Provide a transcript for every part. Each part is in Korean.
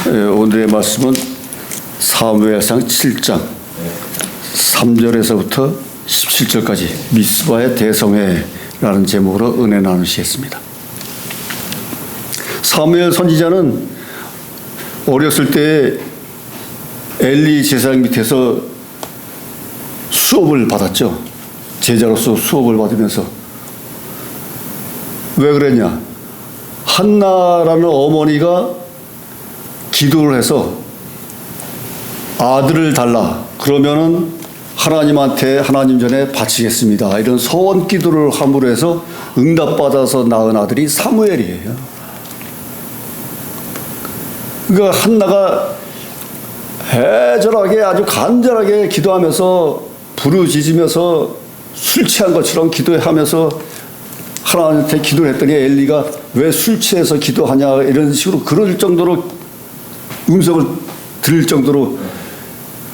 오늘의 말씀은 사무엘상 7장 3절에서부터 17절까지 미스바의 대성회라는 제목으로 은혜 나누시겠습니다. 사무엘 선지자는 어렸을 때 엘리 제사장 밑에서 수업을 받았죠. 제자로서 수업을 받으면서. 왜 그랬냐? 한나라는 어머니가 기도를 해서 아들을 달라. 그러면은 하나님한테 하나님 전에 바치겠습니다. 이런 서원 기도를 함으로 해서 응답받아서 낳은 아들이 사무엘이에요. 그러니까 한나가 애절하게 아주 간절하게 기도하면서 부르짖으면서 술 취한 것처럼 기도하면서 하나님한테 기도를 했더니 엘리가 왜 술 취해서 기도하냐 이런 식으로 그럴 정도로 음성을 들을 정도로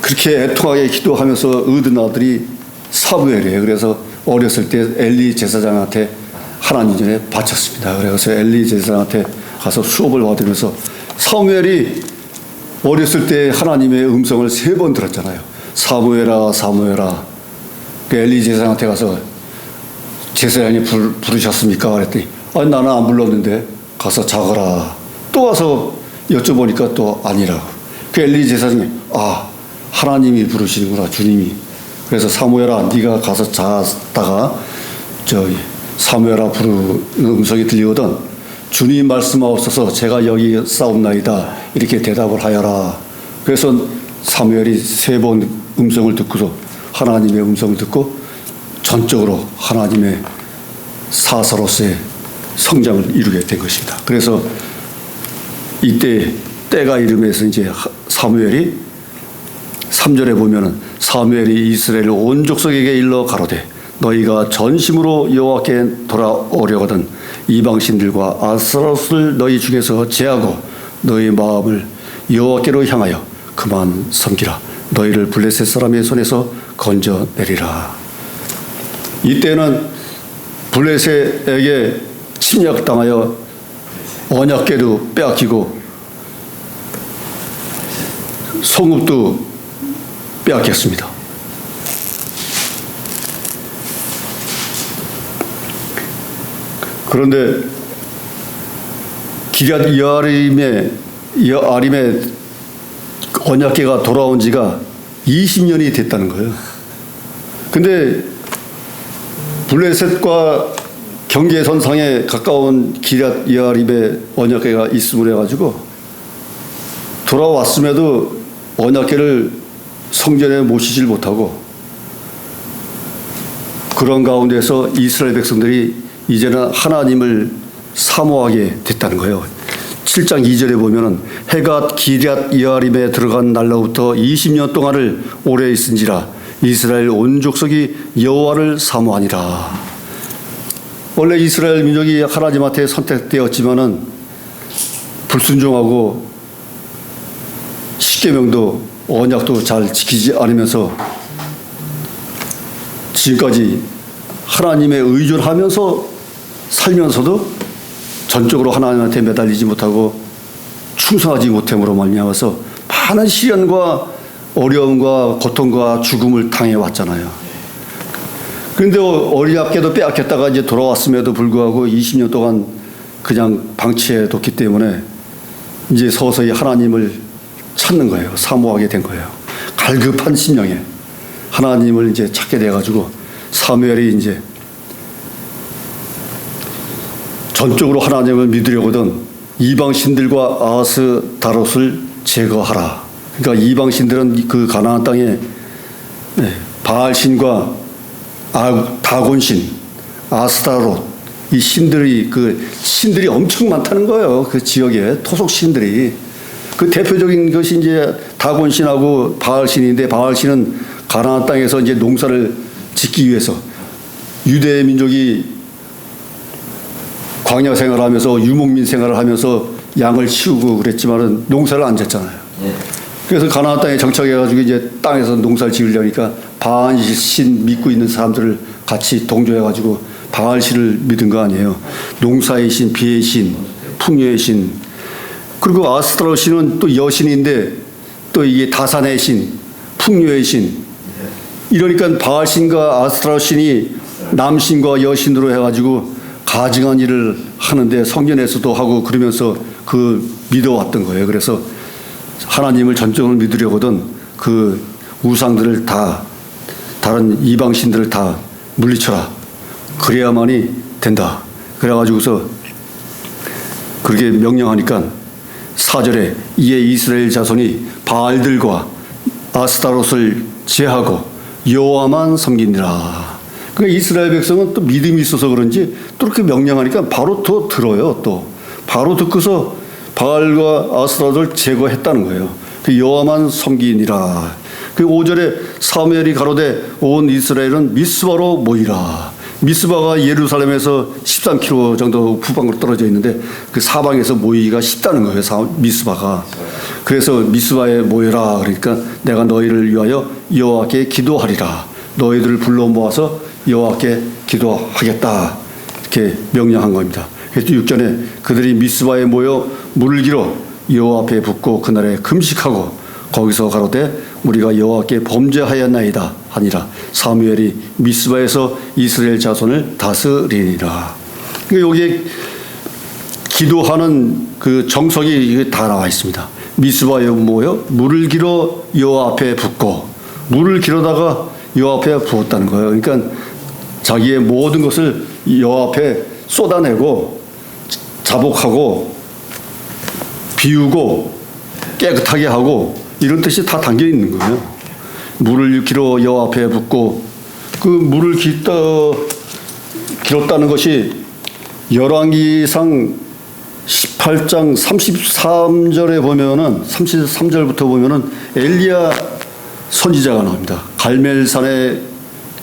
그렇게 애통하게 기도하면서 얻은 아들이 사무엘이에요. 그래서 어렸을 때 엘리 제사장한테 하나님 전에 바쳤습니다. 그래서 엘리 제사장한테 가서 수업을 받으면서 사무엘이 어렸을 때 하나님의 음성을 3번 들었잖아요. 사무엘아 사무엘아. 엘리 제사장한테 가서 제사장이 부르셨습니까? 그랬더니 아니 나는 안 불렀는데 가서 작으라. 또 와서 여쭤보니까 또 아니라고. 그 엘리 제사장이 하나님이 부르시는구나 주님이. 그래서 사무엘아 네가 가서 자다가 사무엘아 부르는 음성이 들리거든 주님 말씀하옵소서 제가 여기 싸움나이다 이렇게 대답을 하여라. 그래서 사무엘이 3번 음성을 듣고서 하나님의 음성을 듣고 전적으로 하나님의 사사로서의 성장을 이루게 된 것입니다. 그래서 이때 때가 이름에서 이제 사무엘이 3절에 보면은 사무엘이 이스라엘 온 족속에게 일러 가로되 너희가 전심으로 여호와께 돌아오려거든 이방신들과 아스타롯을 너희 중에서 제하고 너희 마음을 여호와께로 향하여 그만 섬기라. 너희를 블레셋 사람의 손에서 건져내리라. 이때는 블레셋에게 침략당하여 언약궤도 빼앗기고 성읍도 빼앗겼습니다. 그런데 기럇 여아림의 언약궤가 돌아온 지가 20년이 됐다는 거예요. 근데 블레셋과 경계선상에 가까운 기럇 여아림의 언약궤가 있음을 해가지고 돌아왔음에도 언약궤를 성전에 모시질 못하고 그런 가운데서 이스라엘 백성들이 이제는 하나님을 사모하게 됐다는 거예요. 7장 2절에 보면은 해가 기럇 여아림에 들어간 날로부터 20년 동안을 오래 있은지라 이스라엘 온 족속이 여호와를 사모하니라. 원래 이스라엘 민족이 하나님한테 선택되었지만은 불순종하고 십계명도 언약도 잘 지키지 않으면서 지금까지 하나님에 의존하면서 살면서도 전적으로 하나님한테 매달리지 못하고 충성하지 못함으로 말미암아서 많은 시련과 어려움과 고통과 죽음을 당해 왔잖아요. 그런데 언약궤도 빼앗겼다가 이제 돌아왔음에도 불구하고 20년 동안 그냥 방치해 뒀기 때문에 이제 서서히 하나님을 찾는 거예요. 사모하게 된 거예요. 갈급한 심령에 하나님을 이제 찾게 돼가지고 사무엘이 이제 전적으로 하나님을 믿으려거든 이방신들과 아스타롯을 제거하라. 그러니까 이방신들은 그 가나안 땅에 바알신과 다곤신, 아스타롯 이 신들이 신들이 엄청 많다는 거예요. 그 지역에 토속 신들이. 그 대표적인 것이 이제 다곤신하고 바알신인데 바알신은 가나안 땅에서 이제 농사를 짓기 위해서 유대 민족이 광야 생활을 하면서 유목민 생활을 하면서 양을 키우고 그랬지만은 농사를 안 짓잖아요. 그래서 가나안 땅에 정착해가지고 이제 땅에서 농사를 지으려니까 바알신 믿고 있는 사람들을 같이 동조해가지고 바알신을 믿은 거 아니에요. 농사의 신, 비의 신, 풍요의 신, 그리고 아스타로 신은 또 여신인데 또 이게 다산의 신, 풍요의 신. 이러니까 바알 신과 아스타로 신이 남신과 여신으로 해가지고 가증한 일을 하는데 성전에서도 하고 그러면서 그 믿어왔던 거예요. 그래서 하나님을 전적으로 믿으려거든 그 우상들을 다 다른 이방신들을 다 물리쳐라. 그래야만이 된다. 그래가지고서 그렇게 명령하니까 4절에 이에 이스라엘 자손이 바알들과 아스타롯을 제하고 여호와만 섬기니라. 그러니까 이스라엘 백성은 또 믿음이 있어서 그런지 또 이렇게 명령하니까 바로 더 들어요. 또 바로 듣고서 바알과 아스타롯을 제거했다는 거예요. 그 여호와만 섬기니라. 그 5절에 사무엘이 가로되 온 이스라엘은 미스바로 모이라. 미스바가 예루살렘에서 13km 정도 북방으로 떨어져 있는데 그 사방에서 모이기가 쉽다는 거예요. 미스바가. 그래서 미스바에 모여라. 그러니까 내가 너희를 위하여 여호와께 기도하리라. 너희들을 불러 모아서 여호와께 기도하겠다. 이렇게 명령한 겁니다. 그래서 6절에 그들이 미스바에 모여 물을 길어 여호와 앞에 붓고 그날에 금식하고 거기서 가로되 우리가 여호와께 범죄하였나이다 하니라. 사무엘이 미스바에서 이스라엘 자손을 다스리니라. 그러니까 여기에 기도하는 그 정석이 다 나와 있습니다. 미스바에 모여 물을 길어 여호와 앞에 붓고 물을 길어다가 여호와 앞에 부었다는 거예요. 그러니까 자기의 모든 것을 여호와 앞에 쏟아내고 자복하고 비우고 깨끗하게 하고 이런 뜻이 다 담겨 있는 거예요. 물을 길어 여호와 앞에 붓고 그 물을 길었다는 것이 열왕기상 18장 33절에 보면은 33절부터 보면은 엘리야 선지자가 나옵니다. 갈멜산의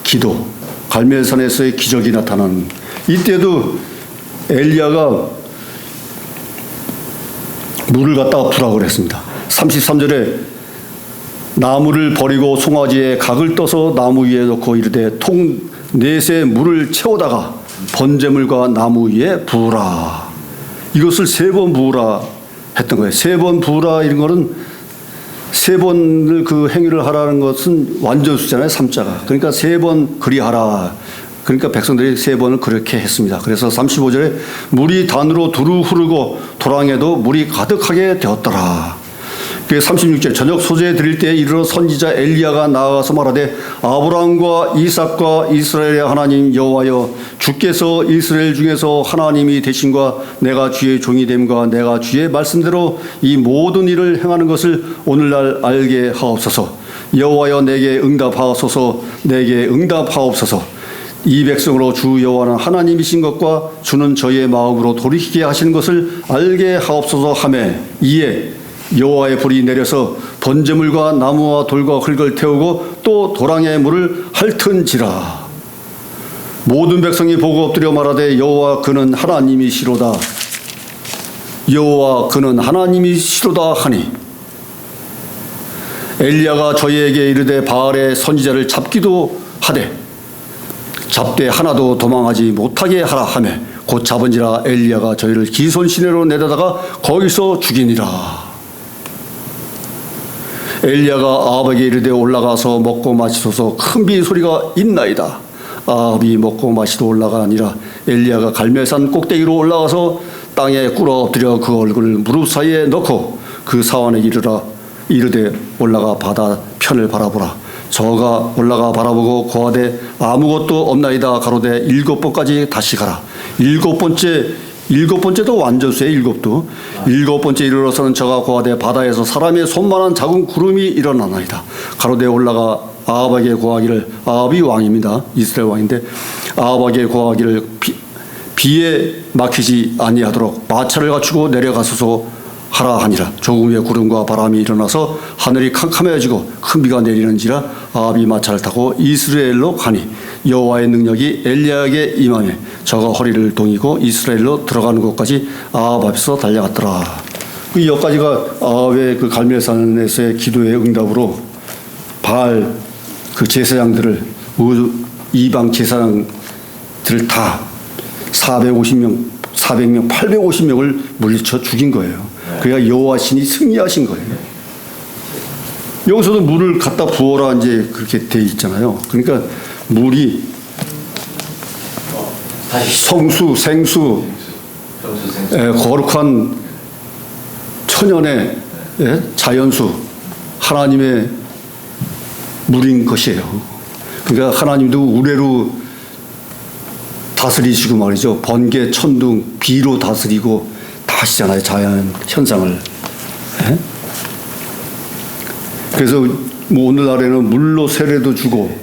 기도, 갈멜산에서의 기적이 나타나는 이때도 엘리야가 물을 갖다가 부라고 그랬습니다. 33절에 나무를 버리고 송아지에 각을 떠서 나무 위에 놓고 이르되 통 넷에 물을 채우다가 번제물과 나무 위에 부으라. 이것을 3번 부으라 했던 거예요. 3번 부으라 이런 거는 3번을 그 행위를 하라는 것은 완전수잖아요. 3자가. 그러니까 3번 그리하라. 그러니까 백성들이 3번을 그렇게 했습니다. 그래서 35절에 물이 단으로 두루 흐르고 도랑에도 물이 가득하게 되었더라. 36절 저녁 소재 드릴 때에 이르러 선지자 엘리야가 나아가서 말하되 아브라함과 이삭과 이스라엘의 하나님 여호와여 주께서 이스라엘 중에서 하나님이 되신과 내가 주의 종이 됨과 내가 주의 말씀대로 이 모든 일을 행하는 것을 오늘날 알게 하옵소서. 여호와여 내게 응답하옵소서. 내게 응답하옵소서. 이 백성으로 주 여호와는 하나님이신 것과 주는 저희의 마음으로 돌이키게 하시는 것을 알게 하옵소서 하매 이에 여호와의 불이 내려서 번제물과 나무와 돌과 흙을 태우고 또 도랑의 물을 핥은지라. 모든 백성이 보고 엎드려 말하되 여호와 그는 하나님이시로다. 여호와 그는 하나님이시로다 하니 엘리야가 저희에게 이르되 바알의 선지자를 잡기도 하되 잡되 하나도 도망하지 못하게 하라 하며 곧 잡은지라. 엘리야가 저희를 기손 시내로 내다다가 거기서 죽이니라. 엘리야가 아합에게 이르되 올라가서 먹고 마시소서. 큰 비 소리가 있나이다. 아합이 먹고 마시러 올라가니라. 엘리야가 갈멜산 꼭대기로 올라가서 땅에 꿇어 엎드려 그 얼굴을 무릎 사이에 넣고 그 사원에게 이르라. 이르되 올라가 바다 편을 바라보라. 저가 올라가 바라보고 고하되 아무것도 없나이다. 가로되 7번까지 다시 가라. 7번째도 완전수의 7도. 7번째 이르러서는 저가 고하되 바다에서 사람의 손만한 작은 구름이 일어나나이다. 가로되 올라가 아합에게 고하기를. 아합이 왕입니다. 이스라엘 왕인데 아합에게 고하기를 비에 막히지 아니하도록 마차를 갖추고 내려가소서 하라 하니라. 조금 후에 구름과 바람이 일어나서 하늘이 캄캄해지고 큰 비가 내리는지라. 아합이 마차를 타고 이스라엘로 가니 여호와의 능력이 엘리야에게 임하매 저가 허리를 동이고 이스라엘로 들어가는 곳까지 아합 앞에서 달려갔더라. 여기까지가 아합의 그 갈멜산에서의 기도의 응답으로 바알 그 제사장들을 이방 제사장들을 다 400명, 850명을 물리쳐 죽인 거예요. 그러니까 여호와 신이 승리하신 거예요. 여기서도 물을 갖다 부어라 이제 그렇게 돼 있잖아요. 그러니까 물이 성수, 생수, 거룩한 천연의 자연수, 하나님의 물인 것이에요. 그러니까 하나님도 우레로 다스리시고 말이죠. 번개, 천둥, 비로 다스리고 다 하시잖아요. 자연 현상을. 그래서 뭐 오늘날에는 물로 세례도 주고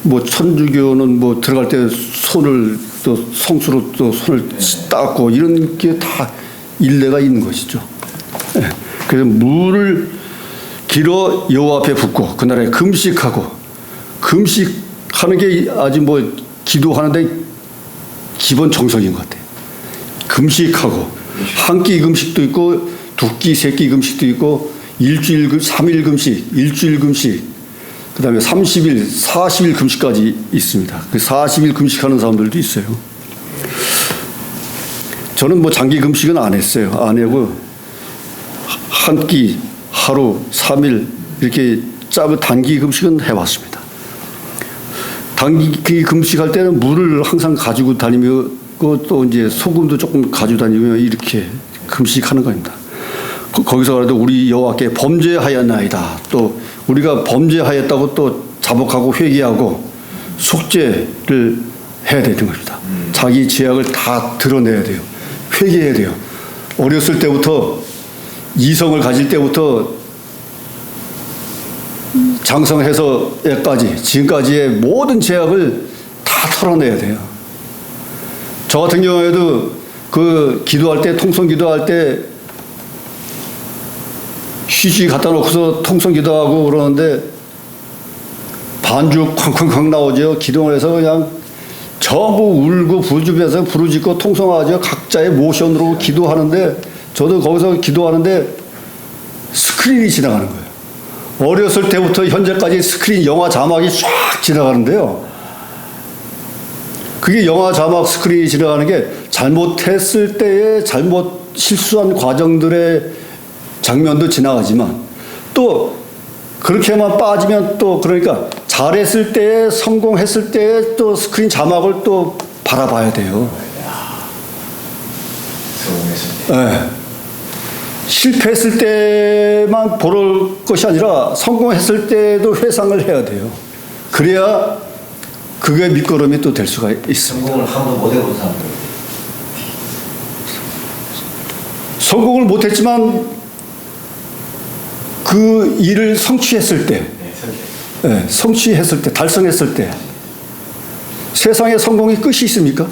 뭐 천주교는 뭐 들어갈 때 손을 또 성수로 또 손을 닦고 이런 게 다 일례가 있는 것이죠. 그래서 물을 길어 여호와 앞에 붓고 그날에 금식하고 금식하는 게 아주 뭐 기도하는데 기본 정석인 것 같아요. 금식하고 한 끼 금식도 있고 두 끼, 세 끼 금식도 있고 일주일, 3일 금식, 일주일 금식, 그 다음에 30일, 40일 금식까지 있습니다. 그 40일 금식하는 사람들도 있어요. 저는 뭐 장기 금식은 안 했어요. 안 하고 한 끼, 하루, 3일 이렇게 짧은 단기 금식은 해봤습니다. 단기 금식할 때는 물을 항상 가지고 다니며 또 이제 소금도 조금 가지고 다니며 이렇게 금식하는 겁니다. 거기서 그래도 우리 여호와께 범죄하였나이다. 또 우리가 범죄하였다고 또 자복하고 회개하고 속죄를 해야 되는 겁니다. 자기 죄악을 다 드러내야 돼요. 회개해야 돼요. 어렸을 때부터 이성을 가질 때부터 장성해서까지 지금까지의 모든 죄악을 다 털어내야 돼요. 저 같은 경우에도 그 기도할 때 통성 기도할 때 휴지 갖다 놓고서 통성 기도하고 그러는데 반죽 쾅쾅쾅 나오죠. 기도를 해서 그냥 전부 울고 부르짖으면서 부르짖고 통성하죠. 각자의 모션으로 기도하는데 저도 거기서 기도하는데 스크린이 지나가는 거예요. 어렸을 때부터 현재까지 스크린 영화 자막이 쫙 지나가는데요. 그게 영화 자막 스크린이 지나가는 게 잘못했을 때의 잘못 실수한 과정들의 장면도 지나가지만 또 그렇게만 빠지면 또 그러니까 잘했을 때 성공했을 때 또 스크린 자막을 또 바라봐야 돼요. 네. 실패했을 때만 볼 것이 아니라 성공했을 때도 회상을 해야 돼요. 그래야 그게 밑거름이 또 될 수가 있습니다. 성공을 한 번도 못 해본 사람들. 성공을 못했지만 그 일을 성취했을 때, 성취했을 때, 달성했을 때, 세상에 성공이 끝이 있습니까?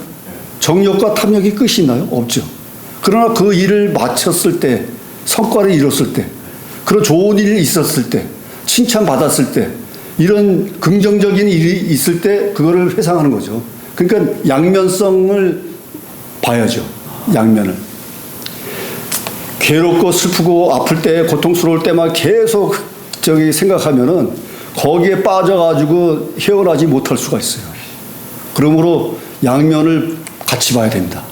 정력과 탐욕이 끝이 있나요? 없죠. 그러나 그 일을 마쳤을 때, 성과를 이뤘을 때, 그런 좋은 일이 있었을 때, 칭찬받았을 때, 이런 긍정적인 일이 있을 때 그거를 회상하는 거죠. 그러니까 양면성을 봐야죠. 양면을. 괴롭고 슬프고 아플 때, 고통스러울 때만 계속 생각하면은 거기에 빠져가지고 헤어나지 못할 수가 있어요. 그러므로 양면을 같이 봐야 됩니다.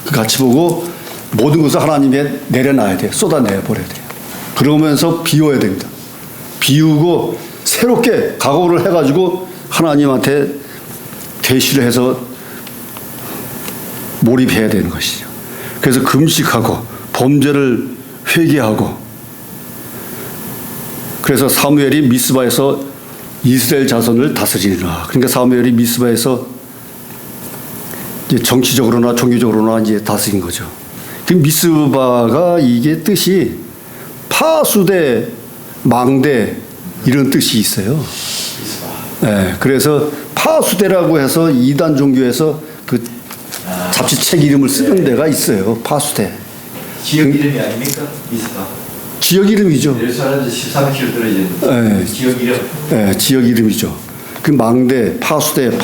같이 보고 모든 것을 하나님에 내려놔야 돼요. 쏟아내야 버려야 돼요. 그러면서 비워야 됩니다. 비우고 새롭게 각오를 해가지고 하나님한테 대시를 해서 몰입해야 되는 것이죠. 그래서 금식하고 범죄를 회개하고 그래서 사무엘이 미스바에서 이스라엘 자손을 다스리라. 그러니까 사무엘이 미스바에서 이제 정치적으로나 종교적으로나 이제 다스린 거죠. 그 미스바가 이게 뜻이 파수대, 망대 이런 뜻이 있어요. 네, 그래서 파수대라고 해서 이단 종교에서 그 잡지책 이름을 쓰는 데가 있어요. 파수대. 지역 이름이 아닙니까? 미스바. 지역 이름이죠. 예루살렘에서 13km 떨어진 지역 이름. 네, 지역 이름이죠. 그 망대, 파수대,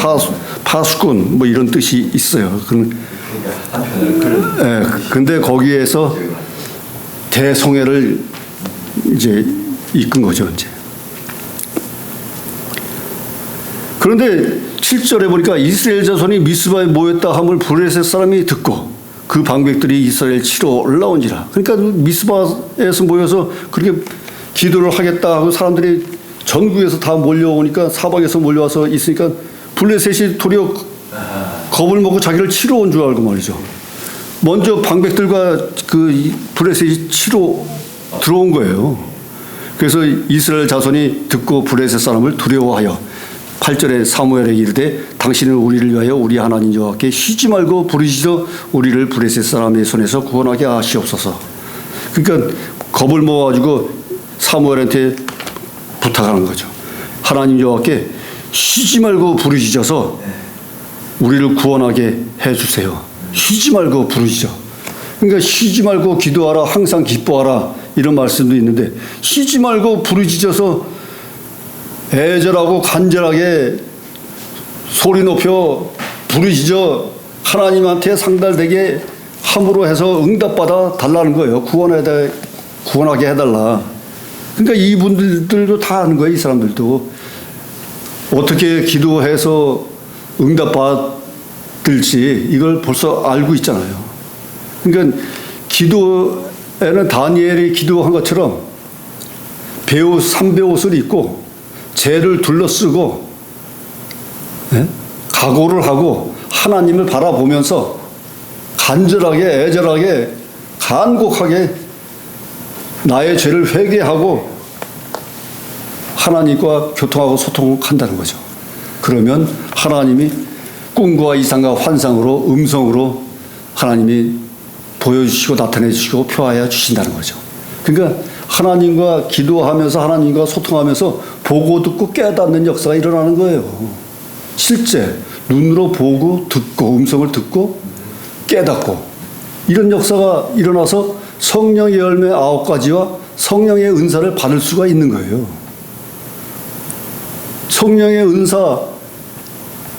파수꾼 뭐 이런 뜻이 있어요. 그러니까 한편으로 그런. 네, 근데 거기에서 대성회를 이제 이끈 거죠, 이제. 그런데 7절에 보니까 이스라엘 자손이 미스바에 모였다 함을 브레셋 사람이 듣고 그 방백들이 이스라엘 치러 올라온지라. 그러니까 미스바에서 모여서 그렇게 기도를 하겠다 하고 사람들이 전국에서 다 몰려오니까 사방에서 몰려와서 있으니까 블레셋이 도리어 겁을 먹고 자기를 치러 온 줄 알고 말이죠. 먼저 방백들과 그 블레셋이 치러 들어온 거예요. 그래서 이스라엘 자손이 듣고 블레셋 사람을 두려워하여 8절에 사무엘에게 이르되 당신은 우리를 위하여 우리 하나님 여호와께 쉬지 말고 부르짖어 우리를 블레셋 사람의 손에서 구원하게 하시옵소서. 그러니까 겁을 먹어가지고 사무엘한테 부탁하는 거죠. 하나님 여호와께 쉬지 말고 부르짖어서 우리를 구원하게 해주세요. 쉬지 말고 부르짖어. 그러니까 쉬지 말고 기도하라, 항상 기뻐하라 이런 말씀도 있는데 쉬지 말고 부르짖어서 애절하고 간절하게 소리 높여 부르짖어 하나님한테 상달되게 함으로 해서 응답받아 달라는 거예요. 구원하게 해달라. 그러니까 이분들도 다 아는 거예요. 이 사람들도 어떻게 기도해서 응답받을지 이걸 벌써 알고 있잖아요. 그러니까 기도에는 다니엘이 기도한 것처럼 삼배옷을 입고 죄를 둘러쓰고 각오를 하고 하나님을 바라보면서 간절하게 애절하게 간곡하게 나의 죄를 회개하고 하나님과 교통하고 소통한다는 거죠. 그러면 하나님이 꿈과 이상과 환상으로 음성으로 하나님이 보여주시고 나타내 주시고 표하여 주신다는 거죠. 그러니까 하나님과 기도하면서 하나님과 소통하면서 보고 듣고 깨닫는 역사가 일어나는 거예요. 실제 눈으로 보고 듣고 음성을 듣고 깨닫고 이런 역사가 일어나서 성령의 열매 9가지와 성령의 은사를 받을 수가 있는 거예요. 성령의 은사,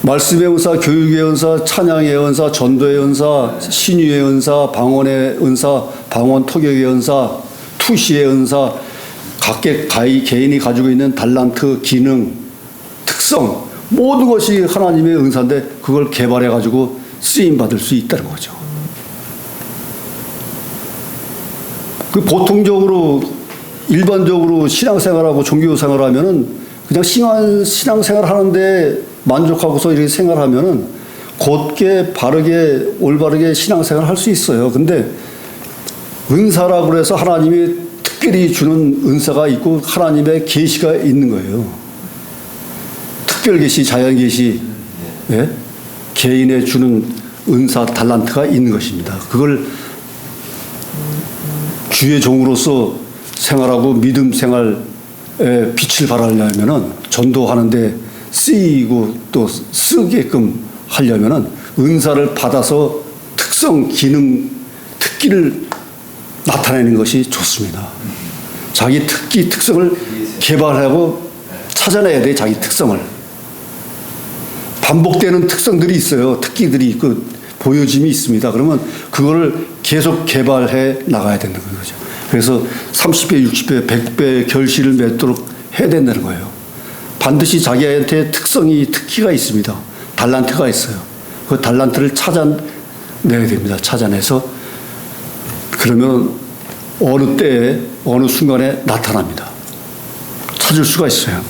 말씀의 은사, 교육의 은사, 찬양의 은사, 전도의 은사, 신유의 은사, 방언의 은사, 방언 토격의 은사, 투시의 은사, 각각 개인이 가지고 있는 달란트, 기능, 특성 모든 것이 하나님의 은사인데 그걸 개발해 가지고 쓰임 받을 수 있다는 거죠. 그 보통적으로 일반적으로 신앙생활하고 종교생활하면은 그냥 신앙생활 하는데 만족하고서 이렇게 생활하면은 곧게 바르게 올바르게 신앙생활 할 수 있어요. 근데 은사라고 해서 하나님이 특별히 주는 은사가 있고 하나님의 계시가 있는 거예요. 특별 계시, 자연 계시, 예? 개인에 주는 은사, 달란트가 있는 것입니다. 그걸 주의 종으로서 생활하고 믿음 생활에 빛을 발하려면은 전도하는데 쓰이고 또 쓰게끔 하려면은 은사를 받아서 특성, 기능, 특기를 나타내는 것이 좋습니다. 자기 특기, 특성을 개발하고 찾아내야 돼, 자기 특성을. 반복되는 특성들이 있어요. 특기들이 있고 보여짐이 있습니다. 그러면 그거를 계속 개발해 나가야 된다는 거죠. 그래서 30배, 60배, 100배 결실을 맺도록 해야 된다는 거예요. 반드시 자기한테 특기가 있습니다. 달란트가 있어요. 그 달란트를 찾아내야 됩니다. 찾아내서 그러면 어느 때에 어느 순간에 나타납니다. 찾을 수가 있어요.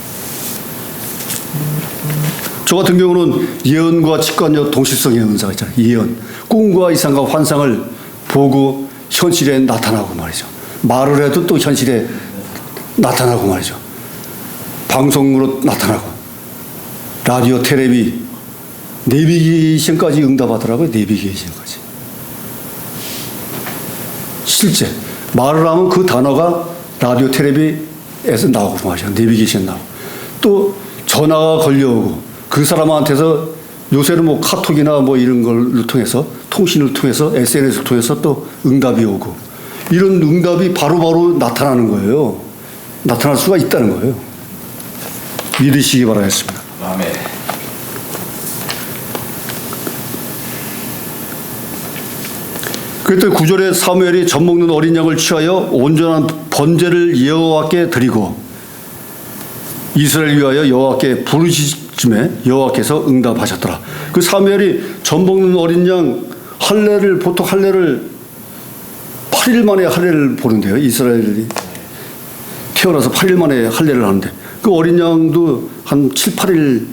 저 같은 경우는 예언과 직관력 동실성의 은사가 있잖아요. 예언. 꿈과 이상과 환상을 보고 현실에 나타나고 말이죠. 말을 해도 또 현실에 나타나고 말이죠. 방송으로 나타나고 라디오, 텔레비, 내비게이션까지 응답하더라고요. 내비게이션까지. 실제 말을 하면 그 단어가 라디오, 텔레비에서 나오고 말이죠. 내비게이션 나오고 또 전화가 걸려오고 그 사람한테서 요새는 뭐 카톡이나 뭐 이런 걸 통해서 통신을 통해서 SNS를 통해서 또 응답이 오고 이런 응답이 바로바로 나타나는 거예요. 나타날 수가 있다는 거예요. 믿으시기 바라겠습니다. 아멘. 그때 9절에 사무엘이 젖 먹는 어린 양을 취하여 온전한 번제를 여호와께 드리고 이스라엘 위하여 여호와께 부르짖음에 여호와께서 응답하셨더라. 그 사무엘이 젖 먹는 어린 양 보통 할례를 8일 만에 할례를 보는데요. 이스라엘이 태어나서 8일 만에 할례를 하는데 그 어린 양도 한 7, 8일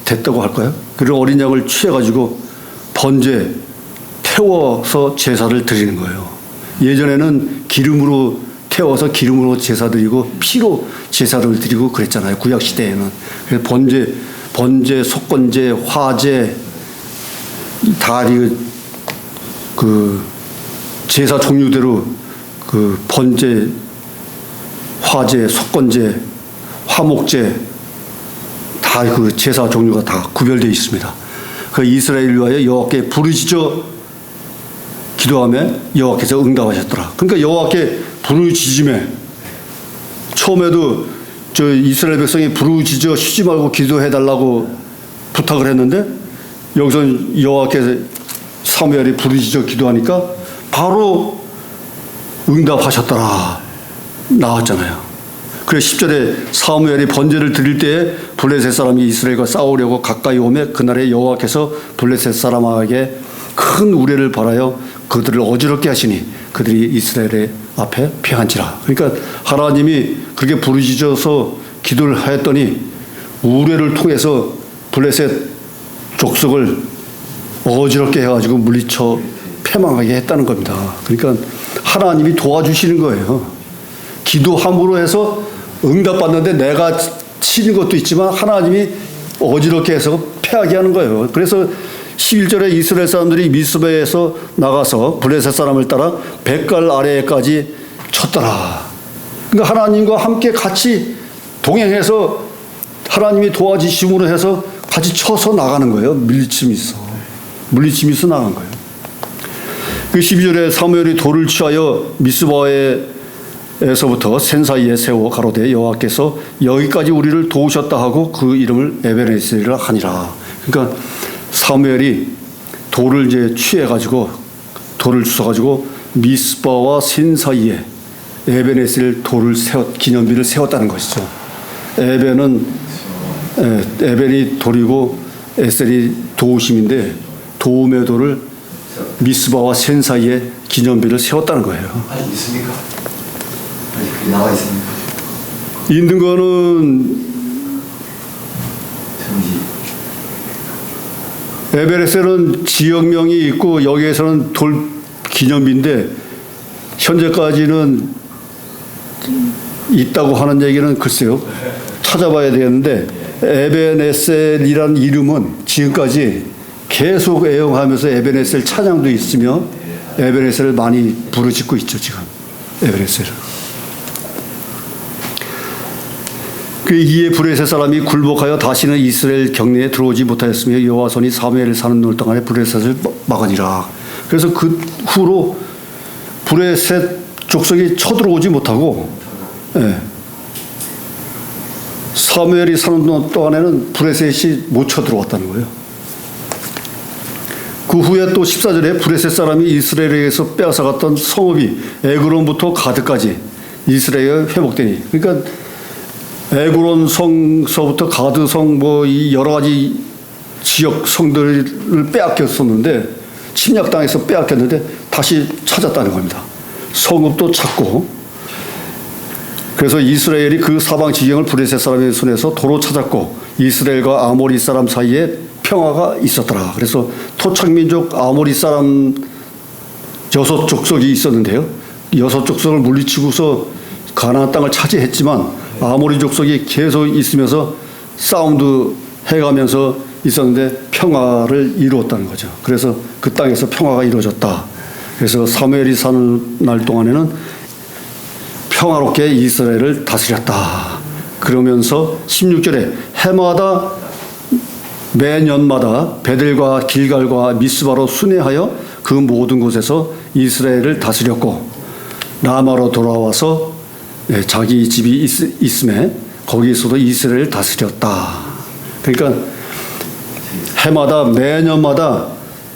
됐다고 할까요? 그리고 어린 양을 취해가지고 번제 태워서 제사를 드리는 거예요. 예전에는 기름으로 태워서 기름으로 제사 드리고 피로 제사를 드리고 그랬잖아요. 구약 시대에는. 그래서 번제, 속건제, 화제 다 그 제사 종류대로 그 번제, 화제, 속건제, 화목제 다 그 제사 종류가 다 구별되어 있습니다. 그 이스라엘 위하여 여호와께 부르짖어 기도하면 여호와께서 응답하셨더라. 그러니까 여호와께 부르짖음에 처음에도 저 이스라엘 백성이 부르짖어 쉬지 말고 기도해달라고 부탁을 했는데 여기서 여호와께서 사무엘이 부르짖어 기도하니까 바로 응답하셨더라 나왔잖아요. 그래서 10절에 사무엘이 번제를 드릴 때에 블레셋 사람이 이스라엘과 싸우려고 가까이 오매 그날에 여호와께서 블레셋 사람에게 큰 우레를 벌하여 그들을 어지럽게 하시니 그들이 이스라엘의 앞에 피한지라. 그러니까 하나님이 그렇게 부르짖어서 기도를 하였더니 우레를 통해서 블레셋 족속을 어지럽게 해가지고 물리쳐 패망하게 했다는 겁니다. 그러니까 하나님이 도와주시는 거예요. 기도함으로 해서 응답받는데 내가 치는 것도 있지만 하나님이 어지럽게 해서 패하게 하는 거예요. 그래서 11절에 이스라엘 사람들이 미스바에서 나가서 블레셋 사람을 따라 백갈 아래까지 쳤더라. 그러니까 하나님과 함께 같이 동행해서 하나님이 도와주심으로 해서 같이 쳐서 나가는 거예요. 물리침이 있어 나간 거예요. 그 12절에 사무엘이 돌을 취하여 미스바에서부터 센 사이에 세워 가로되 여호와께서 여기까지 우리를 도우셨다 하고 그 이름을 에베네셀이라 하니라. 그러니까 사무엘이 돌을 이제 취해가지고 돌을 주워가지고 미스바와 센 사이에 에베네셀 돌을 기념비를 세웠다는 것이죠. 에벤이 돌이고 에셀이 도우심인데 도움의 돌을 미스바와 센 사이에 기념비를 세웠다는 거예요. 아직 있습니까? 아직 나와 있습니까? 있는 거는 에베레셀은 지역명이 있고 여기에서는 돌 기념비인데 현재까지는 있다고 하는 얘기는 글쎄요. 찾아봐야 되겠는데 에베네셀이라는 이름은 지금까지 계속 애용하면서 에베네셀 찬양도 있으며 에베네셀을 많이 부르짖고 있죠. 지금 에베네셀을. 그 이에 블레셋 사람이 굴복하여 다시는 이스라엘 경내에 들어오지 못하였으며 여호와 손이 사무엘을 사는 노을 동안에 블레셋을 막으니라. 그래서 그 후로 블레셋 족속이 쳐들어오지 못하고 사무엘이 사는 동안에는 블레셋이 못 쳐들어왔다는 거예요. 그 후에 또 14절에 블레셋 사람이 이스라엘에게서 빼앗아갔던 성읍이 에그론부터 가드까지 이스라엘에 회복되니. 그러니까 에그론 성서부터 가드 성 뭐 이 여러 가지 지역 성들을 빼앗겼었는데 침략당해서 빼앗겼는데 다시 찾았다는 겁니다. 성읍도 찾고. 그래서 이스라엘이 그 사방 지경을 블레셋 사람의 손에서 도로 찾았고 이스라엘과 아모리 사람 사이에 평화가 있었더라. 그래서 토착민족 아모리 사람 6족속이 있었는데요. 6족속을 물리치고서 가나안 땅을 차지했지만 아모리 족속이 계속 있으면서 싸움도 해가면서 있었는데 평화를 이루었다는 거죠. 그래서 그 땅에서 평화가 이루어졌다. 그래서 사무엘이 사는 날 동안에는 평화롭게 이스라엘을 다스렸다. 그러면서 16절에 해마다 매년마다 베델과 길갈과 미스바로 순회하여 그 모든 곳에서 이스라엘을 다스렸고 라마로 돌아와서 자기 집이 있음에 거기에서도 이스라엘을 다스렸다. 그러니까 해마다 매년마다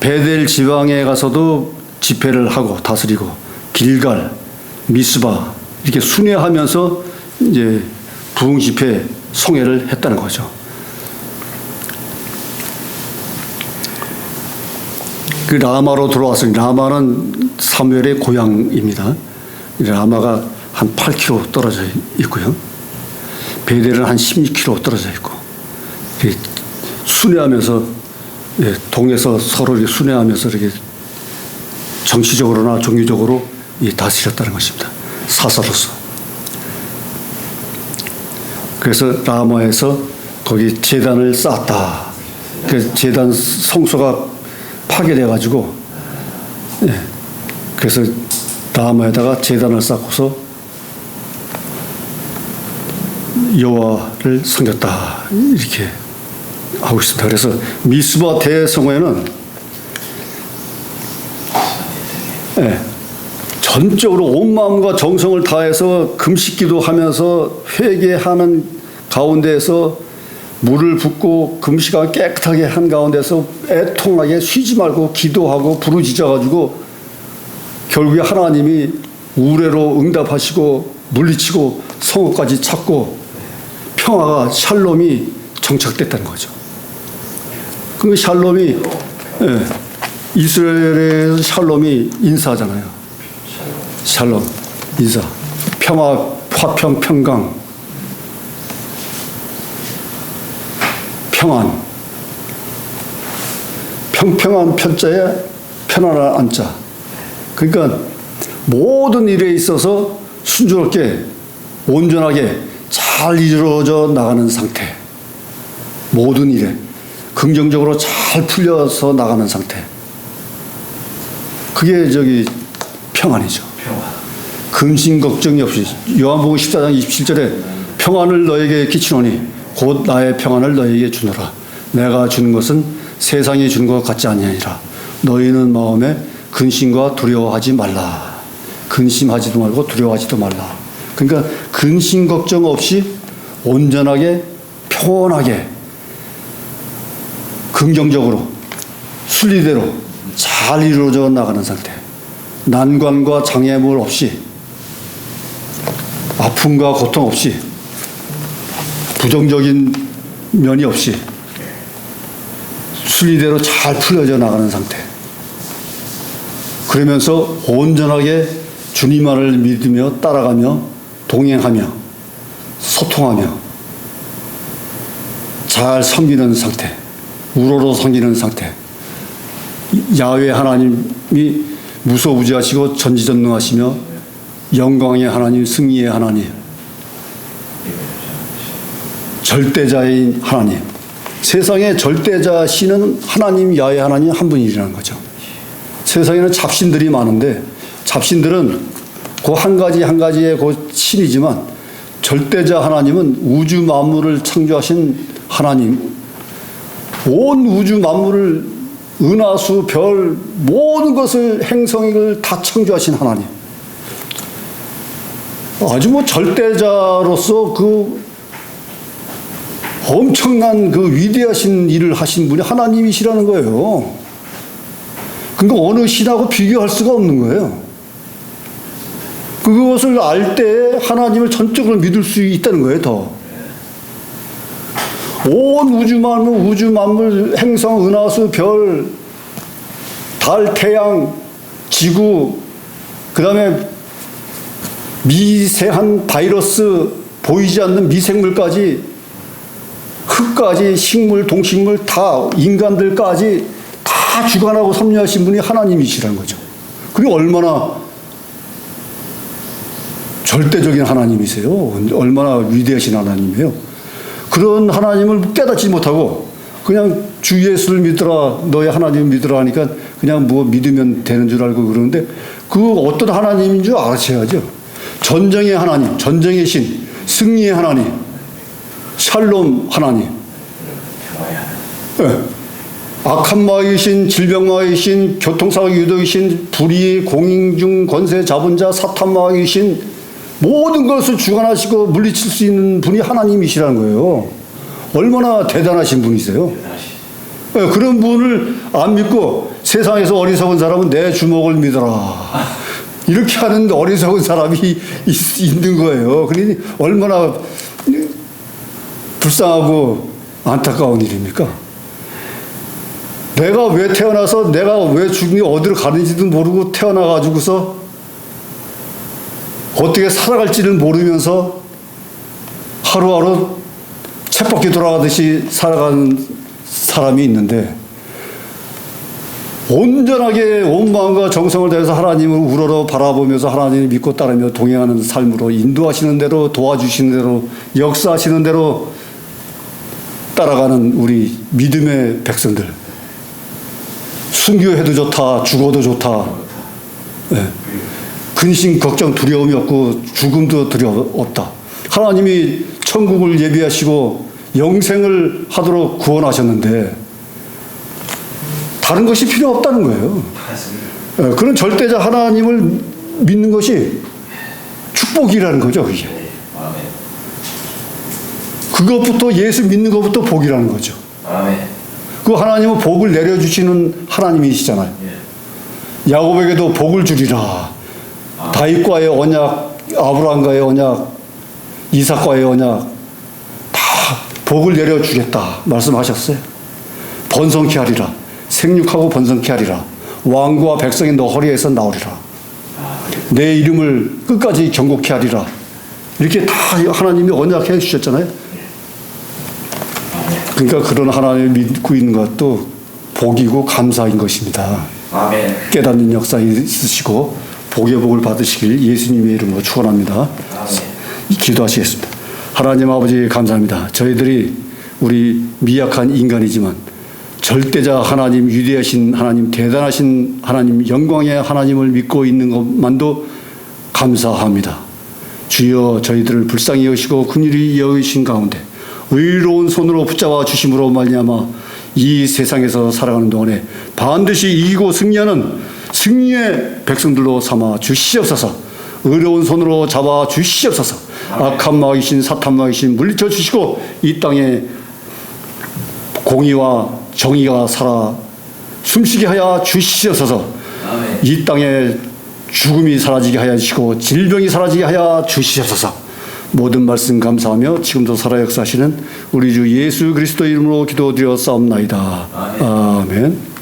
베델 지방에 가서도 집회를 하고 다스리고 길갈, 미스바 이렇게 순회하면서 이제 부흥 집회 송해를 했다는 거죠. 그 라마로 들어왔으니 라마는 사무엘의 고향입니다. 라마가 한 8km 떨어져 있고요. 베델은 한 16km 떨어져 있고 순회하면서 동에서 서로 이렇게 순회하면서 이렇게 정치적으로나 종교적으로 다스렸다는 것입니다. 사사로서. 그래서 라마에서 거기 제단을 쌓았다. 그 제단 성소가 파괴돼 가지고 그래서 라마에다가 제단을 쌓고서 여호와를 섬겼다 이렇게 하고 있습니다. 그래서 미스바 대성회는 전적으로 온 마음과 정성을 다해서 금식기도 하면서 회개하는 가운데에서 물을 붓고 금식하고 깨끗하게 한 가운데서 애통하게 쉬지 말고 기도하고 부르짖어가지고 결국에 하나님이 우레로 응답하시고 물리치고 성읍까지 찾고 평화가 샬롬이 정착됐다는 거죠. 그 샬롬이 이스라엘의 샬롬이 인사잖아요. 샬롬 인사 평화 화평 평강 평안 평평한 편자에 편안한 안자. 그러니까 모든 일에 있어서 순조롭게 온전하게 잘 이루어져 나가는 상태. 모든 일에 긍정적으로 잘 풀려서 나가는 상태. 그게 평안이죠. 근심 걱정이 없이. 요한복음 14장 27절에 평안을 너에게 끼치노니 곧 나의 평안을 너에게 주노라. 내가 주는 것은 세상이 주는 것 같지 아니하니라. 너희는 마음에 근심과 두려워하지 말라. 근심하지도 말고 두려워하지도 말라. 그러니까 근심 걱정 없이 온전하게 평온하게 긍정적으로 순리대로 잘 이루어져 나가는 상태. 난관과 장애물 없이 아픔과 고통 없이 부정적인 면이 없이 순리대로 잘 풀려져 나가는 상태. 그러면서 온전하게 주님만을 믿으며 따라가며 동행하며 소통하며 잘 섬기는 상태. 우러러 섬기는 상태. 야훼 하나님이 무소부지하시고 전지전능하시며 영광의 하나님, 승리의 하나님, 절대자인 하나님. 세상에 절대자시는 하나님, 야훼 하나님 한 분이라는 거죠. 세상에는 잡신들이 많은데 잡신들은 그 한 가지 한 가지의 그 신이지만 절대자 하나님은 우주 만물을 창조하신 하나님, 온 우주 만물을 은하수, 별, 모든 것을 행성을 다 창조하신 하나님. 아주 절대자로서 그 엄청난 그 위대하신 일을 하신 분이 하나님이시라는 거예요. 그러니까 어느 신하고 비교할 수가 없는 거예요. 그것을 알 때 하나님을 전적으로 믿을 수 있다는 거예요, 더. 온 우주 만물, 행성, 은하수, 별, 달, 태양, 지구, 그 다음에 미세한 바이러스, 보이지 않는 미생물까지, 흙까지, 식물, 동식물, 다, 인간들까지 다 주관하고 섭리하신 분이 하나님이시라는 거죠. 그게 얼마나 절대적인 하나님이세요. 얼마나 위대하신 하나님이에요. 그런 하나님을 깨닫지 못하고 그냥 주 예수를 믿으라, 너의 하나님을 믿으라 하니까 그냥 믿으면 되는 줄 알고 그러는데 그 어떤 하나님인 줄 아셔야죠. 전쟁의 하나님, 전쟁의 신, 승리의 하나님, 샬롬 하나님. 네. 악한 마귀의 신, 질병 마귀의 신, 교통사고 유도의 신, 불의, 공인중, 권세 잡은 자, 사탄 마귀의 신, 모든 것을 주관하시고 물리칠 수 있는 분이 하나님이시라는 거예요. 얼마나 대단하신 분이세요. 네, 그런 분을 안 믿고 세상에서 어리석은 사람은 내 주먹을 믿어라. 이렇게 하는 어리석은 사람이 있는 거예요. 그러니 얼마나 불쌍하고 안타까운 일입니까? 내가 왜 태어나서 내가 왜 죽니 어디로 가는지도 모르고 태어나가지고서 어떻게 살아갈지를 모르면서 하루하루 쳇바퀴 돌아가듯이 살아가는 사람이 있는데 온전하게 온 마음과 정성을 다해서 하나님을 우러러 바라보면서 하나님을 믿고 따르며 동행하는 삶으로 인도하시는 대로 도와주시는 대로 역사하시는 대로 따라가는 우리 믿음의 백성들. 순교해도 좋다, 죽어도 좋다. 네. 근심, 걱정, 두려움이 없고 죽음도 두려움 없다. 하나님이 천국을 예비하시고 영생을 하도록 구원하셨는데 다른 것이 필요 없다는 거예요. 네. 그런 절대자 하나님을 믿는 것이 축복이라는 거죠. 그게. 그것부터 예수 믿는 것부터 복이라는 거죠. 그 하나님은 복을 내려주시는 하나님이시잖아요. 야곱에게도 복을 주리라. 다윗과의 언약, 아브라함과의 언약, 이삭과의 언약 다 복을 내려주겠다 말씀하셨어요. 번성케 하리라. 생육하고 번성케 하리라. 왕과 백성이 너 허리에서 나오리라. 내 이름을 끝까지 경고케 하리라. 이렇게 다 하나님이 언약해 주셨잖아요. 그러니까 그런 하나님을 믿고 있는 것도 복이고 감사인 것입니다. 아멘. 깨닫는 역사 있으시고 복의 복을 받으시길 예수님의 이름으로 축원합니다. 아멘. 기도하시겠습니다. 하나님 아버지 감사합니다. 저희들이 우리 미약한 인간이지만 절대자 하나님, 위대하신 하나님, 대단하신 하나님, 영광의 하나님을 믿고 있는 것만도 감사합니다. 주여 저희들을 불쌍히 여기시고 긍휼히 여기신 가운데 의로운 손으로 붙잡아 주심으로 말미암아 이 세상에서 살아가는 동안에 반드시 이기고 승리하는 승리의 백성들로 삼아 주시옵소서. 의로운 손으로 잡아 주시옵소서. 악한 마귀신 사탄 마귀신 물리쳐 주시고 이 땅에 공의와 정의가 살아 숨쉬게 하여 주시옵소서. 이 땅에 죽음이 사라지게 하여 주시고 질병이 사라지게 하여 주시옵소서. 모든 말씀 감사하며 지금도 살아 역사하시는 우리 주 예수 그리스도 이름으로 기도드려 싸움나이다. 아멘.